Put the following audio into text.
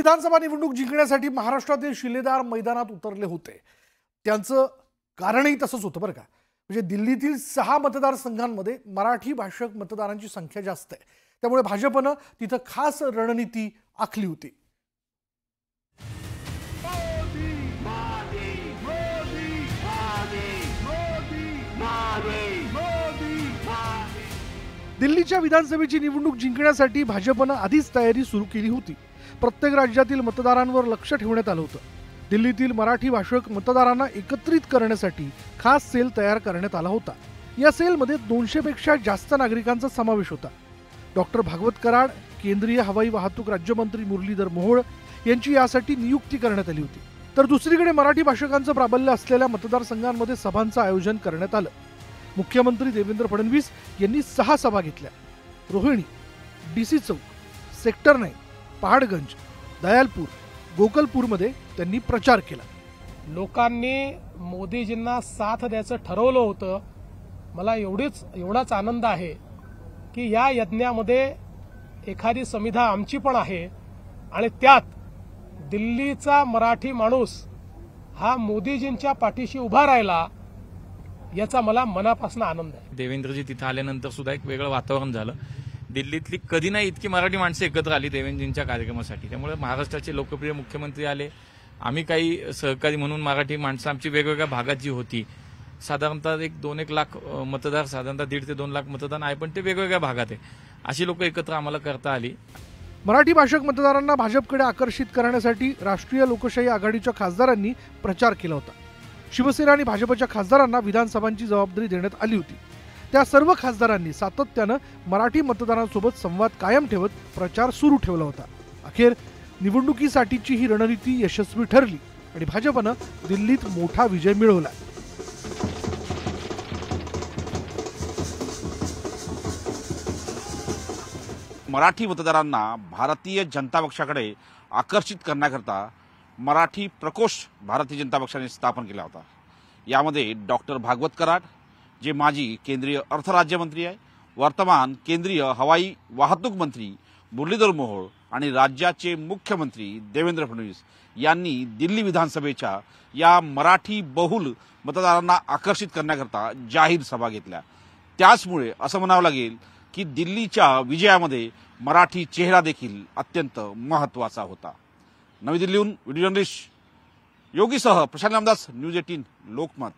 विधानसभा निवडणूक जिंकण्यासाठी महाराष्ट्रातील शिलेदार मैदानात उतरले होते। त्यांचं कारणही तसंच होतं बरं का। म्हणजे दिल्लीतील 6 मतदारसंघांमध्ये मराठी भाषक मतदारांची संख्या जास्त आहे, त्यामुळे भाजपनं तिथं खास रणनीती आखली होती। दिल्लीच्या विधानसभेची निवडणूक जिंकण्यासाठी भाजपनं आधीच तयारी सुरू केली होती। प्रत्येक राज्यातील मतदारांवर लक्ष ठेवण्यात आलं होतं। दिल्लीतील मराठी भाषक मतदारांना एकत्रित करण्यासाठी खास सेल तयार करण्यात आला होता। या सेलमध्ये 200 पेक्षा जास्त नागरिकांचा समावेश होता। डॉक्टर भागवत कराड, केंद्रीय हवाई वाहतूक राज्यमंत्री मुरलीधर मोहोळ यांची यासाठी नियुक्ती करण्यात आली होती। तर दुसरीकडे मराठी भाषकांचं प्राबल्य असलेल्या मतदारसंघांमध्ये सभांचं आयोजन करण्यात आलं। मुख्यमंत्री देवेंद्र फडणवीस यांनी 6 सभा घेतल्या। रोहिणी, डीसी चौक, सेक्टर 9, पहाडगंज, दयालपूर, गोकलपूरमध्ये त्यांनी प्रचार केला। लोकांनी मोदीजींना साथ द्यायचं ठरवलं होतं। मला एवढाच आनंद आहे की या यज्ञामध्ये एखादी समिधा आमची पण आहे आणि त्यात दिल्लीचा मराठी माणूस हा मोदीजींच्या पाठीशी उभा राहिला, याचा मला मनापासून आनंद आहे। देवेंद्रजी तिथे आल्यानंतर सुद्धा एक वेगळं वातावरण झालं। दिल्लीतली कधी नाही इतकी मराठी माणसं एकत्र आली देवेंद्रजींच्या कार्यक्रमासाठी। त्यामुळे महाराष्ट्राचे लोकप्रिय मुख्यमंत्री आले, आम्ही काही सहकारी म्हणून मराठी माणसं आमची वेगवेगळ्या भागात जी होती, साधारणतः 2-1 लाख मतदार, साधारणतः 1.5 ते 2 लाख मतदान आहे, पण ते वेगवेगळ्या भागात आहे। अशी लोक एकत्र आम्हाला करता आली। मराठी भाषक मतदारांना भाजपकडे आकर्षित करण्यासाठी राष्ट्रीय लोकशाही आघाडीच्या खासदारांनी प्रचार केला होता। शिवसेना आणि भाजपच्या खासदारांना विधानसभांची जबाबदारी देण्यात आली होती। त्या सर्व खासदारांनी सातत्यानं मराठी मतदारांसोबत संवाद कायम ठेवत प्रचार सुरू ठेवला होता। अखेर निवडणुकीसाठीची ही रणनीती यशस्वी ठरली आणि भाजपनं दिल्लीत मोठा विजय मिळवला। मराठी मतदारांना भारतीय जनता पक्षाकडे आकर्षित करण्याकरता मराठी प्रकोष्ठ भारतीय जनता पक्षाने स्थापन केला होता। यामध्ये डॉक्टर भागवत कराड, जे माजी केंद्रीय अर्थ राज्यमंत्री आहे, वर्तमान केंद्रीय हवाई वाहतूक मंत्री मुरलीधर मोहोळ आणि राज्याचे मुख्यमंत्री देवेंद्र फडणवीस यांनी दिल्ली विधानसभेच्या या मराठी बहुल मतदारांना आकर्षित करण्याकरता जाहीर सभा घेतल्या। त्याचमुळे असं म्हणावं लागेल की दिल्लीच्या विजयामध्ये मराठी चेहरा देखील अत्यंत महत्त्वाचा होता। नवी दिल्लीहून व्हिडिओ जर्नलिस्ट योगीसह प्रशांत रामदास, न्यूज 18 लोकमत।